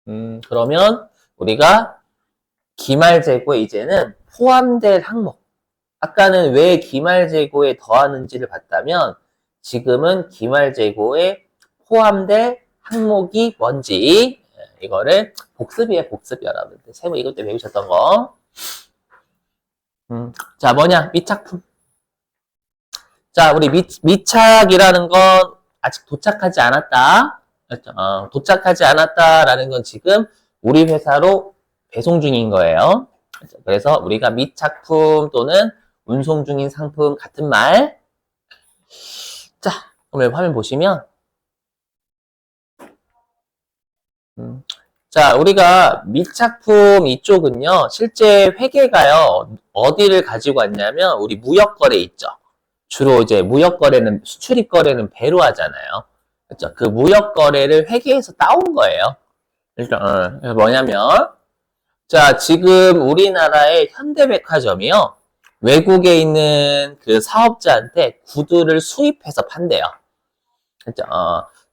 그러면 우리가 기말재고에 이제는 포함될 항목. 아까는 왜 기말재고에 더하는지를 봤다면 지금은 기말재고에 포함될 항목이 뭔지 이거를 복습이에요. 복습 여러분들. 세모 이것 때 배우셨던 거. 자, 뭐냐? 미착품. 자, 우리 미착이라는 건 아직 도착하지 않았다. 그렇죠? 도착하지 않았다라는 건 지금 우리 회사로 배송 중인 거예요. 그렇죠? 그래서 우리가 미착품 또는 운송 중인 상품 같은 말. 자, 그럼 화면 보시면 자, 우리가 미착품 이쪽은요, 실제 회계가요, 어디를 가지고 왔냐면, 우리 무역거래 있죠. 주로 이제 무역거래는, 수출입거래는 배로 하잖아요. 그렇죠? 그 무역거래를 회계에서 따온 거예요. 그러니까, 뭐냐면, 자, 지금 우리나라의 현대백화점이요, 외국에 있는 그 사업자한테 구두를 수입해서 판대요. 그렇죠?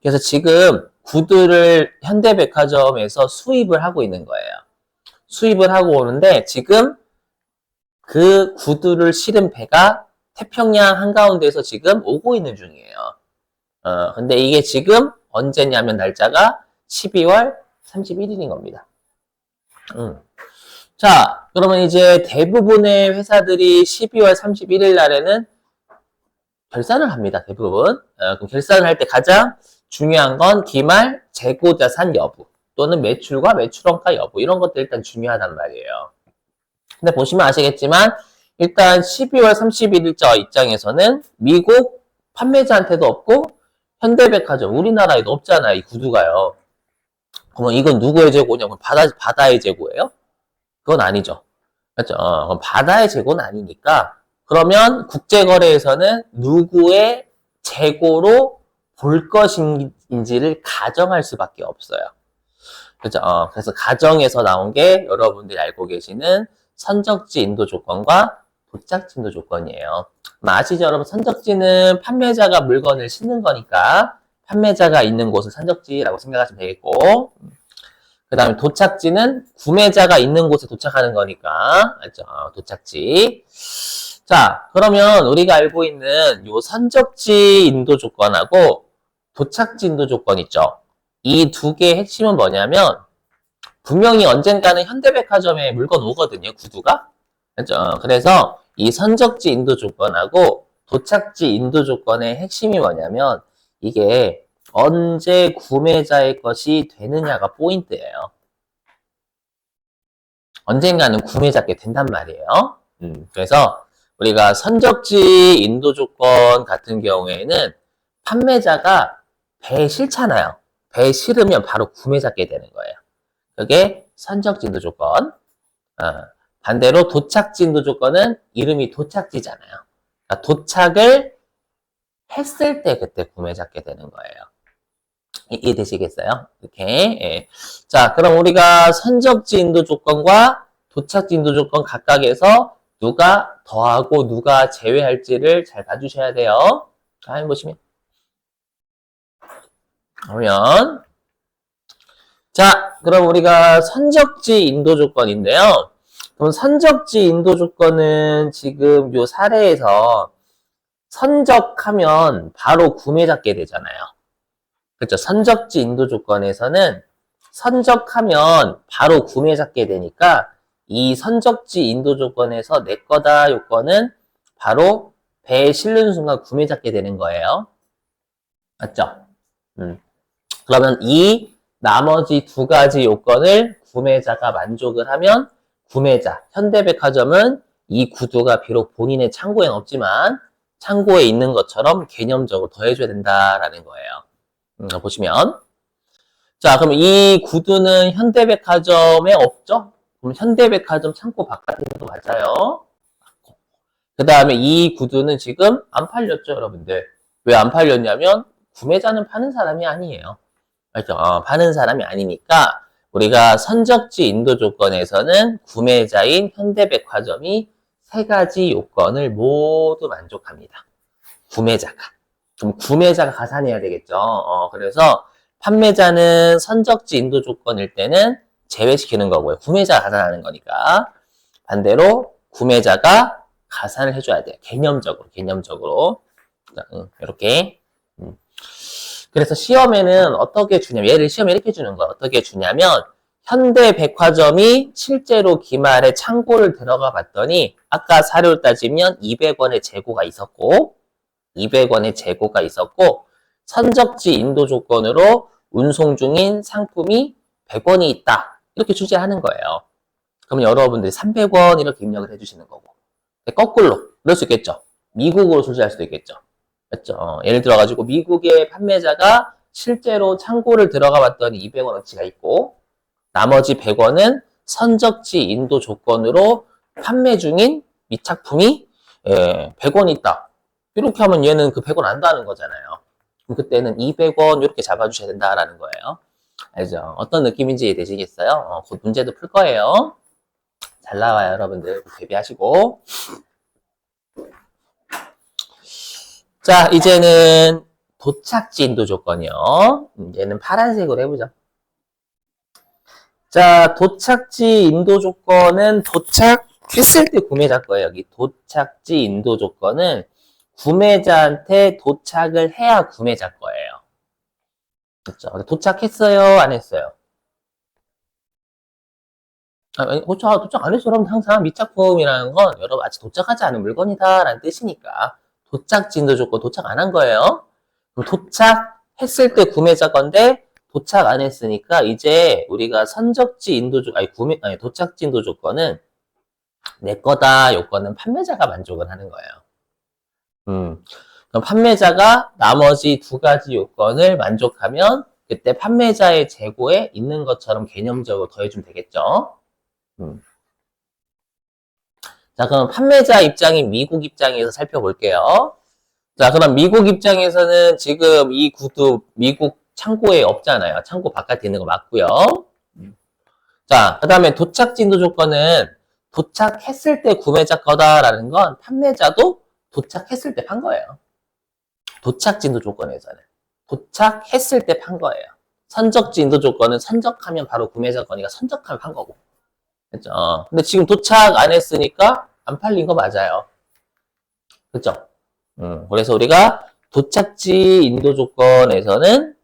그래서 지금 구두를 현대백화점에서 수입을 하고 있는 거예요. 수입을 하고 오는데 지금 그 구두를 실은 배가 태평양 한가운데에서 지금 오고 있는 중이에요. 근데 이게 지금 언제냐면 날짜가 12월 31일인 겁니다. 자, 그러면 이제 대부분의 회사들이 12월 31일 날에는 결산을 합니다. 대부분. 그럼 결산을 할 때 가장 중요한 건 기말 재고자산 여부 또는 매출과 매출원가 여부 이런 것들 일단 중요하단 말이에요. 근데 보시면 아시겠지만 일단 12월 31일자 입장에서는 미국 판매자한테도 없고 현대백화점 우리나라에도 없잖아요. 이 구두가요. 그러면 이건 누구의 재고냐면 바다의 재고예요? 그건 아니죠. 그렇죠? 그럼 바다의 재고는 아니니까 그러면 국제거래에서는 누구의 재고로 볼 것인지를 가정할 수밖에 없어요. 그죠? 그래서 가정에서 나온 게 여러분들이 알고 계시는 선적지 인도 조건과 도착지 인도 조건이에요. 아시죠, 여러분? 선적지는 판매자가 물건을 싣는 거니까 판매자가 있는 곳을 선적지라고 생각하시면 되겠고, 그 다음에 도착지는 구매자가 있는 곳에 도착하는 거니까, 알죠? 도착지. 자, 그러면 우리가 알고 있는 요 선적지 인도 조건하고 도착지 인도 조건 있죠? 이 두 개의 핵심은 뭐냐면 분명히 언젠가는 현대백화점에 물건 오거든요, 구두가. 그렇죠? 그래서 이 선적지 인도 조건하고 도착지 인도 조건의 핵심이 뭐냐면 이게 언제 구매자의 것이 되느냐가 포인트예요. 언젠가는 구매자께 된단 말이에요. 그래서 우리가 선적지 인도 조건 같은 경우에는 판매자가 배에 실잖아요. 배에 실으면 바로 구매자께 되는 거예요. 그게 선적지 인도 조건. 반대로 도착지 인도 조건은 이름이 도착지잖아요. 그러니까 도착을 했을 때 그때 구매자께 되는 거예요. 이해되시겠어요? 이렇게. 예. 자, 그럼 우리가 선적지 인도 조건과 도착지 인도 조건 각각에서 누가 더하고 누가 제외할지를 잘 봐주셔야 돼요. 자, 한번 보시면. 그러면 자, 그럼 우리가 선적지 인도 조건인데요. 그럼 선적지 인도 조건은 지금 요 사례에서 선적하면 바로 구매자께 되잖아요. 그렇죠. 선적지 인도 조건에서는 선적하면 바로 구매자께 되니까 이 선적지 인도 조건에서 내 거다 요건은 바로 배에 실는 순간 구매자께 되는 거예요. 맞죠? 그러면 이 나머지 두 가지 요건을 구매자가 만족을 하면 구매자, 현대백화점은 이 구두가 비록 본인의 창고에는 없지만 창고에 있는 것처럼 개념적으로 더해줘야 된다라는 거예요. 보시면 자, 그럼 이 구두는 현대백화점에 없죠? 그럼 현대백화점 창고 바깥에 있는 거 맞아요? 그 다음에 이 구두는 지금 안 팔렸죠, 여러분들? 왜 안 팔렸냐면 구매자는 파는 사람이 아니에요. 그렇죠? 파는 사람이 아니니까 우리가 선적지 인도 조건에서는 구매자인 현대백화점이 세 가지 요건을 모두 만족합니다. 구매자가. 그럼 구매자가 가산해야 되겠죠. 그래서 판매자는 선적지 인도 조건일 때는 제외시키는 거고요. 구매자가 가산하는 거니까. 반대로 구매자가 가산을 해줘야 돼요. 개념적으로. 이렇게. 그래서 시험에는 어떻게 주냐면, 얘를 시험에 이렇게 주는 거예요. 어떻게 주냐면, 현대백화점이 실제로 기말에 창고를 들어가 봤더니, 아까 사료를 따지면 200원의 재고가 있었고, 선적지 인도 조건으로 운송 중인 상품이 100원이 있다. 이렇게 출제하는 거예요. 그러면 여러분들이 300원 이렇게 입력을 해주시는 거고. 거꾸로, 그럴 수 있겠죠. 미국으로 출제할 수도 있겠죠. 맞죠? 예를 들어가지고 미국의 판매자가 실제로 창고를 들어가 봤더니 200원어치가 있고, 나머지 100원은 선적지 인도 조건으로 판매 중인 미착품이 100원 있다. 이렇게 하면 얘는 그 100원 안다는 거잖아요. 그럼 그때는 200원 이렇게 잡아주셔야 된다라는 거예요. 알죠? 어떤 느낌인지 이해되시겠어요? 곧 문제도 풀 거예요. 잘 나와요, 여러분들. 대비하시고. 자, 이제는 도착지 인도 조건이요. 얘는 파란색으로 해보죠. 자, 도착지 인도 조건은 도착했을 때 구매자 거예요. 여기 도착지 인도 조건은 구매자한테 도착을 해야 구매자 거예요. 그렇죠? 도착했어요? 안 했어요? 도착 안 했어요. 여러분 항상 미착품이라는 건 여러분 아직 도착하지 않은 물건이다 라는 뜻이니까 도착지 인도 조건 도착 안 한 거예요. 그럼 도착했을 때 구매자 건데 도착 안 했으니까 이제 우리가 선적지 인도 도착지 인도 조건은 내 거다 요건은 판매자가 만족을 하는 거예요. 그럼 판매자가 나머지 두 가지 요건을 만족하면 그때 판매자의 재고에 있는 것처럼 개념적으로 더해주면 되겠죠. 자, 그럼 판매자 입장인 미국 입장에서 살펴볼게요. 자, 그럼 미국 입장에서는 지금 이 구두 미국 창고에 없잖아요. 창고 바깥에 있는 거 맞고요. 자, 그 다음에 도착 진도 조건은 도착했을 때 구매자 거다라는 건 판매자도 도착했을 때 판 거예요. 도착 진도 조건에서는 도착했을 때 판 거예요. 선적 진도 조건은 선적하면 바로 구매자 거니까 선적하면 판 거고. 그렇죠? 근데 지금 도착 안 했으니까 안 팔린 거 맞아요. 그렇죠? 그래서 우리가 도착지 인도 조건에서는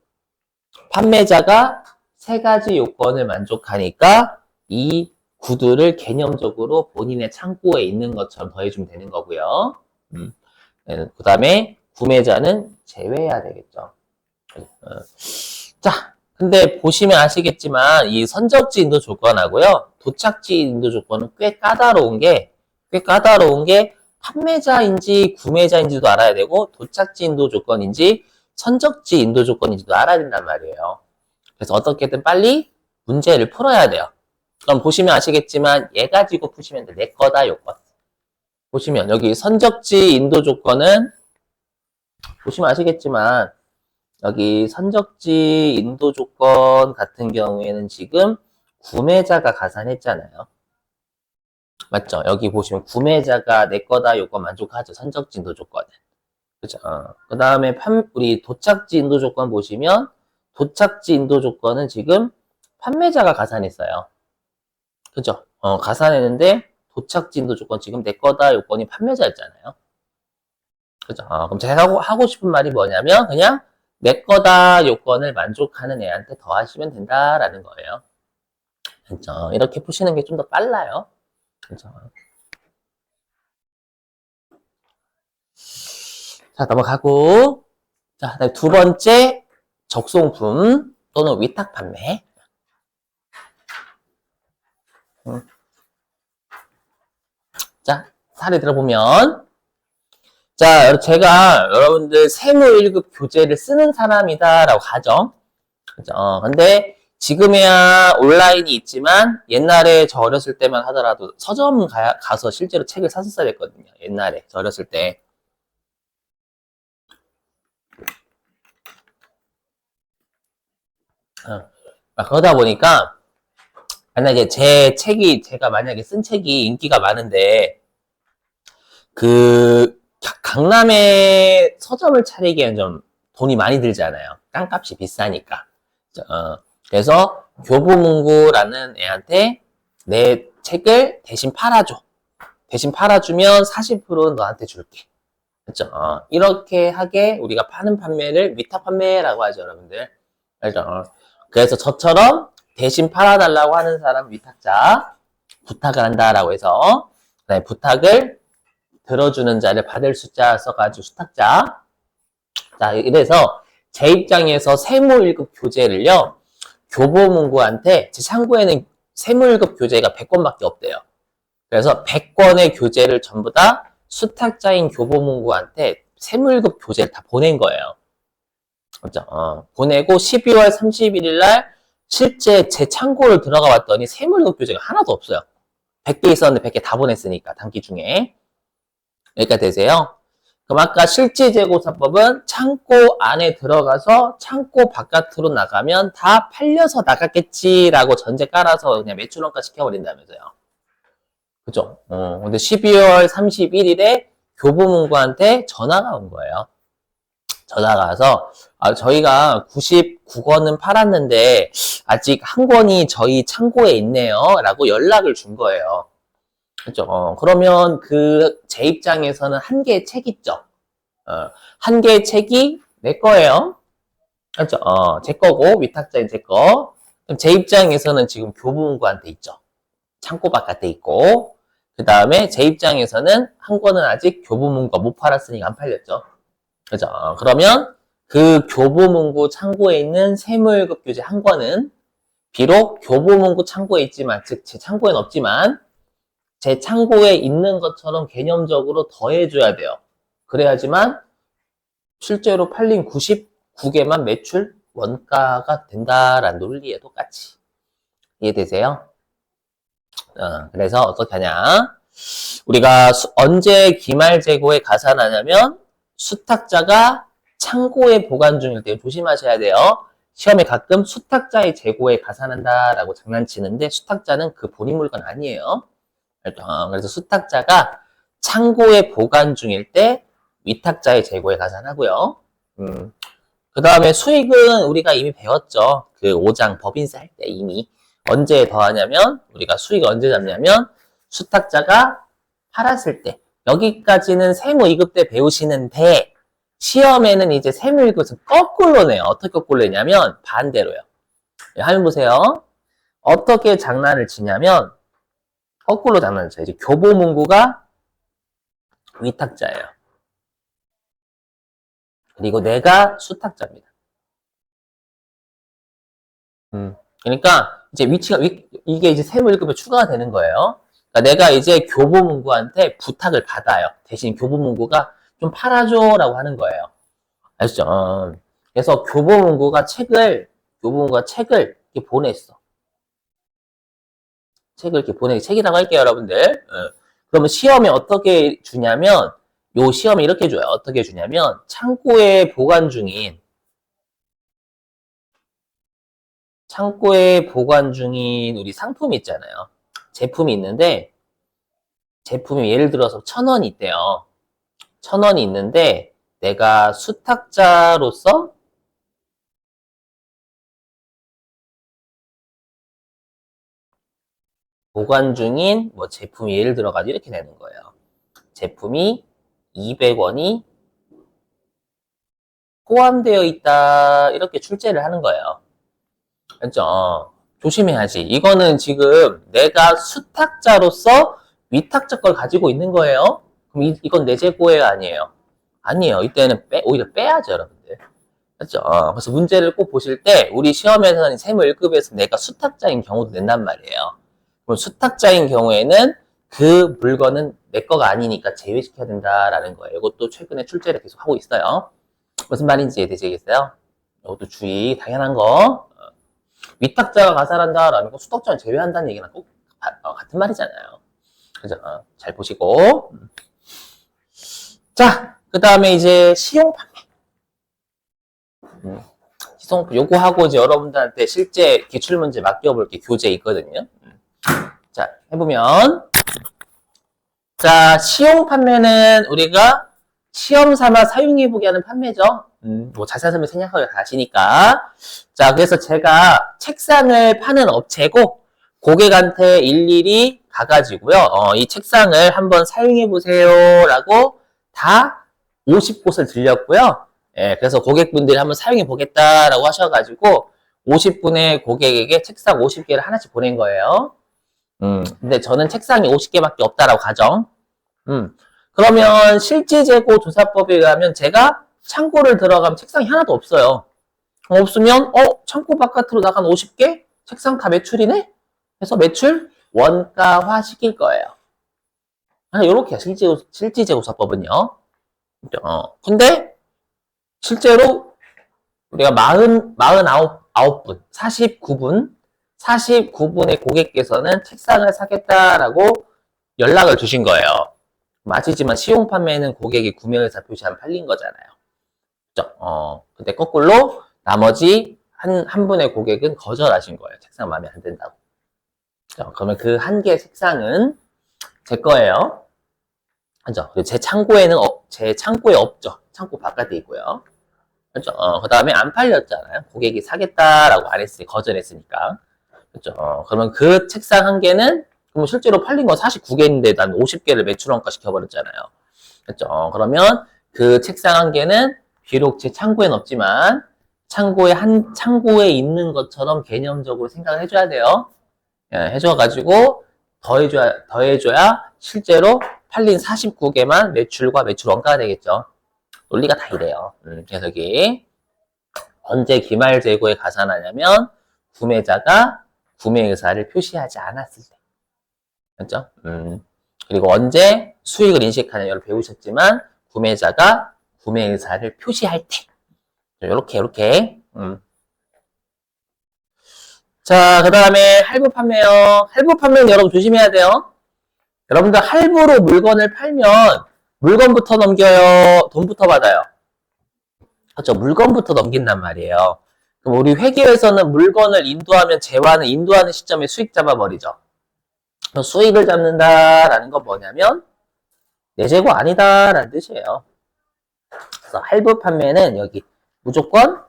판매자가 세 가지 요건을 만족하니까 이 구두를 개념적으로 본인의 창고에 있는 것처럼 더해주면 되는 거고요. 그 다음에 구매자는 제외해야 되겠죠. 자, 근데 보시면 아시겠지만 이 선적지 인도 조건하고요. 도착지 인도 조건은 꽤 까다로운 게 판매자인지 구매자인지도 알아야 되고 도착지 인도 조건인지 선적지 인도 조건인지도 알아야 된단 말이에요. 그래서 어떻게든 빨리 문제를 풀어야 돼요. 그럼 보시면 아시겠지만 얘 가지고 푸시면 돼. 내 거다 요건. 보시면 여기 선적지 인도 조건은 보시면 아시겠지만 여기 선적지 인도 조건 같은 경우에는 지금 구매자가 가산했잖아요. 맞죠? 여기 보시면 구매자가 내 거다 요건 만족하죠. 선적지 인도 조건은. 그죠? 그 다음에 우리 도착지 인도 조건 보시면 도착지 인도 조건은 지금 판매자가 가산했어요. 그죠? 가산했는데 도착지 인도 조건 지금 내 거다 요건이 판매자였잖아요. 그죠? 그럼 제가 하고 싶은 말이 뭐냐면 그냥 내 거다 요건을 만족하는 애한테 더 하시면 된다라는 거예요. 그죠? 이렇게 푸시는 게 좀 더 빨라요. 그죠? 자, 넘어가고. 자, 두 번째, 적송품 또는 위탁 판매. 자, 사례 들어보면. 자, 제가 여러분들 세무 1급 교재를 쓰는 사람이다라고 가정. 그죠? 근데 지금이야 온라인이 있지만 옛날에 저 어렸을 때만 하더라도 서점 가서 실제로 책을 샀었어야 됐거든요. 옛날에 저 어렸을 때. 그러다 보니까 만약에 제가 만약에 쓴 책이 인기가 많은데 그 강남에 서점을 차리기에는 좀 돈이 많이 들잖아요. 땅값이 비싸니까. 그래서 교보문고라는 애한테 내 책을 대신 팔아줘. 대신 팔아주면 40%는 너한테 줄게. 그렇죠? 이렇게 하게 우리가 파는 판매를 위탁 판매라고 하죠, 여러분들. 알죠? 그래서 저처럼 대신 팔아달라고 하는 사람 위탁자, 부탁을 한다라고 해서 그다음에 부탁을 들어주는 자를 받을 숫자 써가지고 수탁자. 자, 이래서 제 입장에서 세무 1급 교재를요, 교보문고한테 제 창고에는 세무 1급 교재가 100권밖에 없대요. 그래서 100권의 교재를 전부 다 수탁자인 교보문고한테 세무 1급 교재를 다 보낸 거예요. 그렇죠? 보내고 12월 31일 날 실제 제 창고를 들어가 봤더니 세무 1급 교재가 하나도 없어요. 100개 있었는데 100개 다 보냈으니까, 단기 중에. 여기까지 되세요? 그럼 아까 실지재고사법은 창고 안에 들어가서 창고 바깥으로 나가면 다 팔려서 나갔겠지라고 전제 깔아서 그냥 매출원가 시켜버린다면서요. 그죠? 근데 12월 31일에 교보문고한테 전화가 온 거예요. 전화가 와서 저희가 99권은 팔았는데 아직 한 권이 저희 창고에 있네요 라고 연락을 준 거예요. 그죠? 그러면 제 입장에서는 한 개의 책 있죠? 한 개의 책이 내 거예요. 그죠? 제 거고, 위탁자인 제 거. 그럼 제 입장에서는 지금 교보문고한테 있죠. 창고 바깥에 있고, 그 다음에 제 입장에서는 한 권은 아직 교보문고가 못 팔았으니까 안 팔렸죠. 그죠? 그러면 그 교보문고 창고에 있는 세무 1급 교재 한 권은 비록 교보문고 창고에 있지만, 즉 제 창고에는 없지만 제 창고에 있는 것처럼 개념적으로 더해줘야 돼요. 그래야지만 실제로 팔린 99개만 매출 원가가 된다라는 논리에 똑같이. 이해되세요? 그래서 어떻게 하냐? 우리가 언제 기말 재고에 가산하냐면 수탁자가 창고에 보관 중일 때 조심하셔야 돼요. 시험에 가끔 수탁자의 재고에 가산한다라고 장난치는데 수탁자는 그 본인 물건 아니에요. 그래서 수탁자가 창고에 보관 중일 때 위탁자의 재고에 가산하고요. 그 다음에 수익은 우리가 이미 배웠죠. 그 5장 법인세 할 때 이미. 언제 더하냐면 우리가 수익 언제 잡냐면 수탁자가 팔았을 때. 여기까지는 세무 2급 때 배우시는데 시험에는 이제 세무 1급은 거꾸로 내요. 어떻게 거꾸로 내냐면 반대로요. 화면 보세요. 어떻게 장난을 치냐면 거꾸로 장난을 쳐요. 이제 교보문고가 위탁자예요. 그리고 내가 수탁자입니다. 그러니까 이제 위치가 이게 이제 세무 1급에 추가가 되는 거예요. 그러니까 내가 이제 교보문고한테 부탁을 받아요. 대신 교보문고가 좀 팔아줘라고 하는 거예요. 아시죠? 그래서 교보문고가 책을 이렇게 보냈어. 책을 이렇게 책이라고 할게요, 여러분들. 그러면 시험에 어떻게 주냐면 요 시험에 이렇게 줘요. 어떻게 주냐면 창고에 보관 중인 우리 상품이 있잖아요. 제품이 있는데 제품이 예를 들어서 1,000원이 있대요. 1,000원이 있는데 내가 수탁자로서 보관 중인 뭐 제품이 예를 들어가지고 이렇게 되는 거예요. 제품이 200원이 포함되어 있다 이렇게 출제를 하는 거예요. 그렇죠? 조심해야지. 이거는 지금 내가 수탁자로서 위탁자 걸 가지고 있는 거예요. 그럼 이건 내 재고예요, 아니에요? 아니에요. 이때는 오히려 빼야죠, 여러분들. 그렇죠? 그래서 문제를 꼭 보실 때 우리 시험에서는 세무 1급에서 내가 수탁자인 경우도 낸단 말이에요. 그럼 수탁자인 경우에는 그 물건은 내 거가 아니니까 제외시켜야 된다라는 거예요. 이것도 최근에 출제를 계속 하고 있어요. 무슨 말인지 이해되시겠어요? 이것도 주의, 당연한 거. 위탁자가 가산한다라는 거 수탁자를 제외한다는 얘기랑 꼭 같은 말이잖아요. 그죠? 잘 보시고. 자, 그 다음에 이제 시용 판매. 요거하고 이제 여러분들한테 실제 기출문제 맡겨볼 게 교재 있거든요. 자, 해보면. 자, 시용 판매는 우리가 시험 삼아 사용해보게 하는 판매죠. 뭐 자세한 설명 생략하고 가시니까. 자, 그래서 제가 책상을 파는 업체고, 고객한테 일일이 가가지고요, 이 책상을 한번 사용해보세요. 라고 다 50곳을 들렸고요. 예, 그래서 고객분들이 한번 사용해보겠다라고 하셔가지고, 50분의 고객에게 책상 50개를 하나씩 보낸 거예요. 근데 저는 책상이 50개밖에 없다라고 가정. 그러면 실지재고 조사법에 의하면 제가 창고를 들어가면 책상이 하나도 없어요. 없으면, 창고 바깥으로 나간 50개? 책상 다 매출이네? 해서 매출 원가화 시킬 거예요. 요렇게 실지재고조사법은요. 근데 실제로 우리가 49분, 49분의 고객께서는 책상을 사겠다라고 연락을 주신 거예요. 아시지만 시용 판매는 고객이 구매 의사 표시하면 팔린 거잖아요. 그죠? 근데 거꾸로 나머지 한 분의 고객은 거절하신 거예요. 책상 마음에 안 든다고. 그죠? 그러면 그 한 개의 책상은 제 거예요. 그죠? 제 창고에 없죠. 창고 바깥에 있고요. 그죠? 그 다음에 안 팔렸잖아요. 고객이 사겠다라고 안 했으니, 거절했으니까. 그죠? 그러면 그 책상 한 개는, 그럼 실제로 팔린 건 49개인데 난 50개를 매출원가 시켜버렸잖아요. 그죠? 그러면 그 책상 한 개는 비록 제 창고엔 없지만, 창고에 있는 것처럼 개념적으로 생각을 해줘야 돼요. 예, 해줘가지고, 더해줘야 실제로 팔린 49개만 매출과 매출 원가가 되겠죠. 논리가 다 이래요. 그래서 여기 언제 기말 재고에 가산하냐면 구매자가 구매 의사를 표시하지 않았을 때. 그렇죠? 그리고 언제 수익을 인식하냐 여러 배우셨지만 구매자가 구매 의사를 표시할 때. 이렇게. 자, 그 다음에 할부 판매요. 할부 판매는 여러분 조심해야 돼요. 여러분들 할부로 물건을 팔면 물건부터 넘겨요? 돈부터 받아요? 그렇죠. 물건부터 넘긴단 말이에요. 그럼 우리 회계에서는 물건을 인도하면 재화는 인도하는 시점에 수익 잡아버리죠. 그럼 수익을 잡는다라는 건 뭐냐면 내 재고 아니다라는 뜻이에요. 그래서 할부 판매는 여기 무조건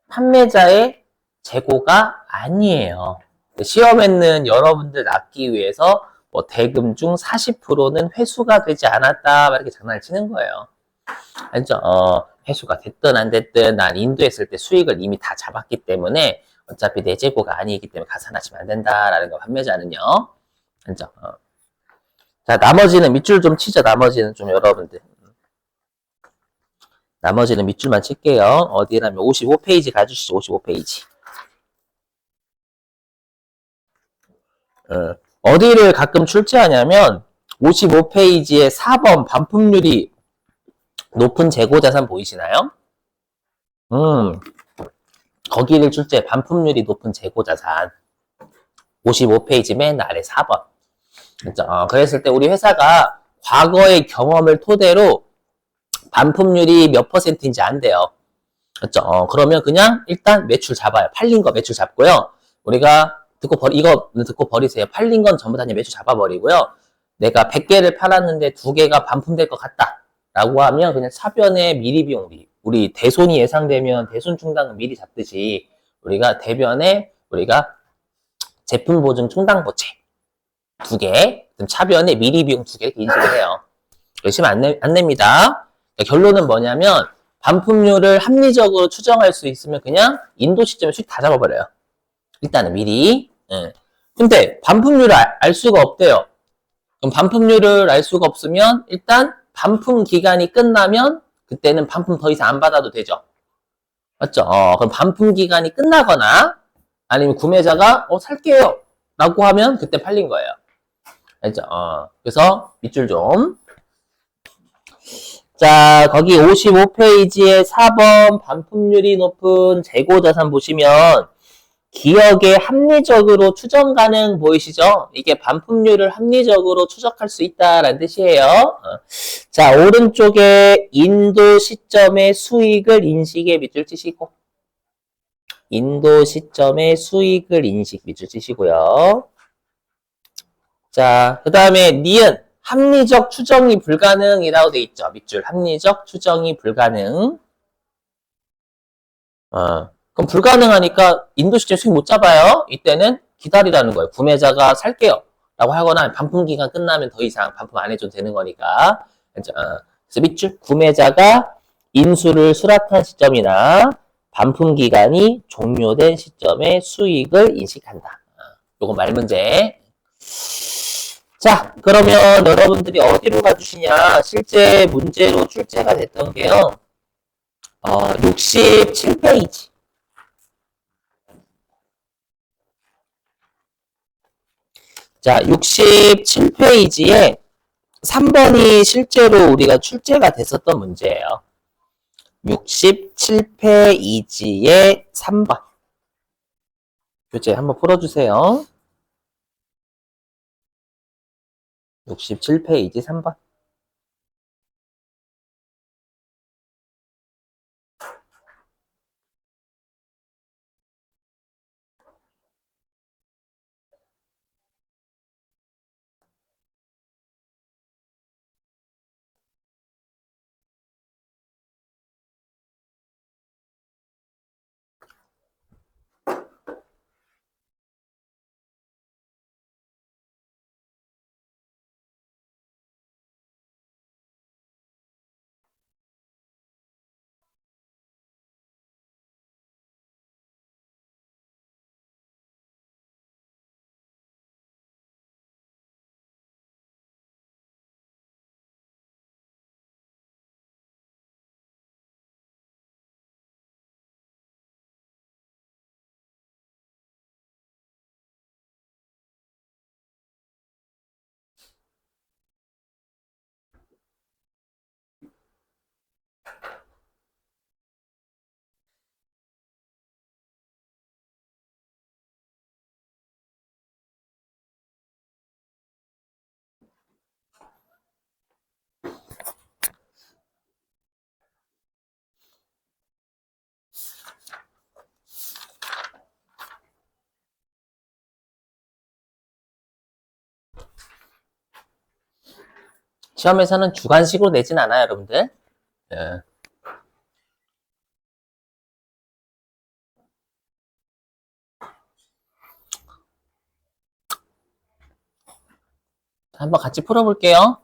판매자의 재고가 아니에요. 시험에는 여러분들 납기 위해서 뭐 대금 중 40%는 회수가 되지 않았다 이렇게 장난을 치는 거예요. 알죠? 회수가 됐든 안 됐든 난 인도했을 때 수익을 이미 다 잡았기 때문에 어차피 내 재고가 아니기 때문에 가산하시면 안 된다라는 거 판매자는요. 알죠? 자, 나머지는 밑줄 좀 치죠. 나머지는 좀 여러분들. 나머지는 밑줄만 칠게요. 어디라면 55페이지 가주시죠. 55페이지. 어디를 가끔 출제하냐면 55페이지에 4번 반품률이 높은 재고자산 보이시나요? 거기를 출제 반품률이 높은 재고자산 55페이지 맨 아래 4번. 그렇죠? 그랬을 때 우리 회사가 과거의 경험을 토대로 반품률이 몇 %인지 안 돼요. 그렇죠? 그러면 그냥 일단 매출 잡아요. 팔린 거 매출 잡고요. 우리가 이거는 듣고 버리세요. 팔린 건 전부 다 그냥 매출 잡아버리고요. 내가 100개를 팔았는데 2개가 반품될 것 같다. 라고 하면 그냥 차변에 미리 비용, 우리 대손이 예상되면 대손 충당은 미리 잡듯이 우리가 대변에 우리가 제품 보증 충당 보채 2개, 그럼 차변에 미리 비용 2개 이렇게 인식을 해요. 열심히 안 냅니다. 결론은 뭐냐면 반품률을 합리적으로 추정할 수 있으면 그냥 인도 시점에 수익 다 잡아버려요. 일단은 미리. 근데 반품률을 알 수가 없대요. 그럼 반품률을 알 수가 없으면 일단 반품 기간이 끝나면 그때는 반품 더 이상 안 받아도 되죠. 맞죠? 그럼 반품 기간이 끝나거나 아니면 구매자가 살게요 라고 하면 그때 팔린 거예요. 알죠? 그래서 밑줄 좀. 자, 거기 55페이지에 4번 반품률이 높은 재고자산 보시면 기억에 합리적으로 추정 가능 보이시죠? 이게 반품률을 합리적으로 추적할 수 있다라는 뜻이에요. 자, 오른쪽에 인도 시점의 수익을 인식에 밑줄 치시고 인도 시점의 수익을 인식 밑줄 치시고요. 자, 그 다음에 니은 합리적 추정이 불가능이라고 돼 있죠. 밑줄 합리적 추정이 불가능. 그럼 불가능하니까 인도시장 수익 못 잡아요. 이때는 기다리라는 거예요. 구매자가 살게요. 라고 하거나 반품 기간 끝나면 더 이상 반품 안 해줘도 되는 거니까. 그래서 밑줄 구매자가 인수를 수락한 시점이나 반품 기간이 종료된 시점에 수익을 인식한다. 요거 말 문제. 자, 그러면 여러분들이 어디로 가주시냐? 실제 문제로 출제가 됐던 게요. 67페이지. 자, 67페이지에 3번이 실제로 우리가 출제가 됐었던 문제예요. 67페이지에 3번. 교재 한번 풀어주세요. 67페이지 3번. 시험에서는 주관식으로 내진 않아요, 여러분들. 네. 한번 같이 풀어볼게요.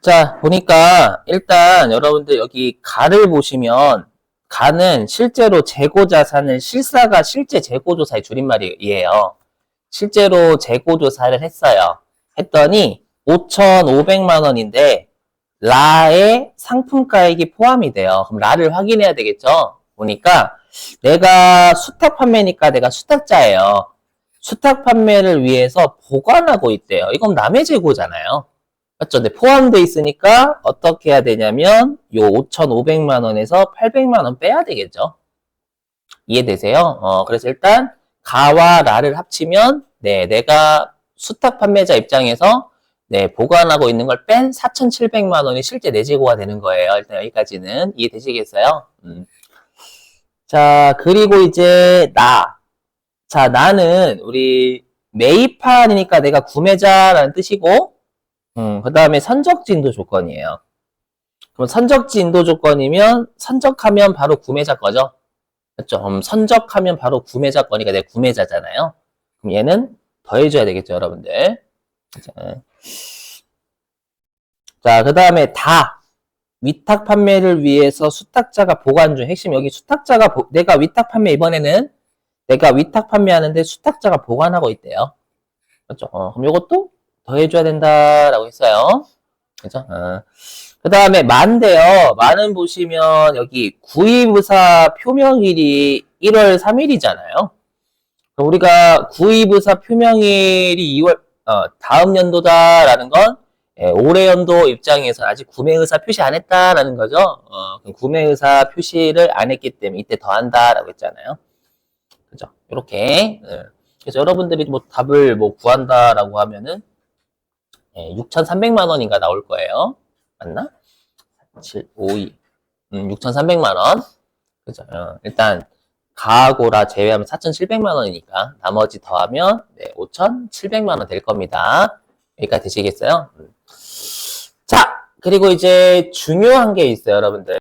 자, 보니까 일단 여러분들 여기 가를 보시면 가는 실제로 재고자산을 실사가 실제 재고조사의 줄임말이에요. 실제로 재고조사를 했어요. 했더니 5,500만 원인데 라의 상품가액이 포함이 돼요. 그럼 라를 확인해야 되겠죠? 보니까 내가 수탁 판매니까 내가 수탁자예요. 수탁 판매를 위해서 보관하고 있대요. 이건 남의 재고잖아요. 맞죠? 근데 포함되어 있으니까 어떻게 해야 되냐면 요 5,500만 원에서 800만 원 빼야 되겠죠? 이해되세요? 그래서 일단 가와 라를 합치면 네, 내가 수탁 판매자 입장에서 네, 보관하고 있는 걸 뺀 4,700만 원이 실제 내 재고가 되는 거예요. 일단 여기까지는 이해되시겠어요? 자, 그리고 이제 나. 자, 나는 우리 매입판이니까 내가 구매자라는 뜻이고 그 다음에 선적지 인도 조건이에요. 그럼 선적지 인도 조건이면 선적하면 바로 구매자 거죠? 맞죠? 그럼 선적하면 바로 구매자 거니까 내가 구매자잖아요. 그럼 얘는 더해줘야 되겠죠, 여러분들. 자, 그 다음에 다. 위탁 판매를 위해서 수탁자가 보관 중. 핵심 여기 수탁자가 내가 위탁 판매 이번에는 내가 위탁 판매하는데 수탁자가 보관하고 있대요. 그렇죠? 그럼 이것도 더해줘야 된다라고 했어요. 그죠? 그 다음에 만인데요. 만은 보시면 여기 구입의사 표명일이 1월 3일이잖아요. 우리가 구입의사 표명일이 2월 다음 연도다라는 건 올해 연도 입장에서 아직 구매의사 표시 안 했다라는 거죠. 구매의사 표시를 안 했기 때문에 이때 더한다라고 했잖아요. 그죠? 이렇게. 그래서 여러분들이 뭐 답을 뭐 구한다라고 하면은 6,300만 원인가 나올 거예요. 맞나? 7, 5, 2. 6,300만 원. 그죠? 일단 가하고라 제외하면 4,700만 원이니까 나머지 더하면 5,700만 원 될 겁니다. 여기까지 되시겠어요? 자, 그리고 이제 중요한 게 있어요, 여러분들.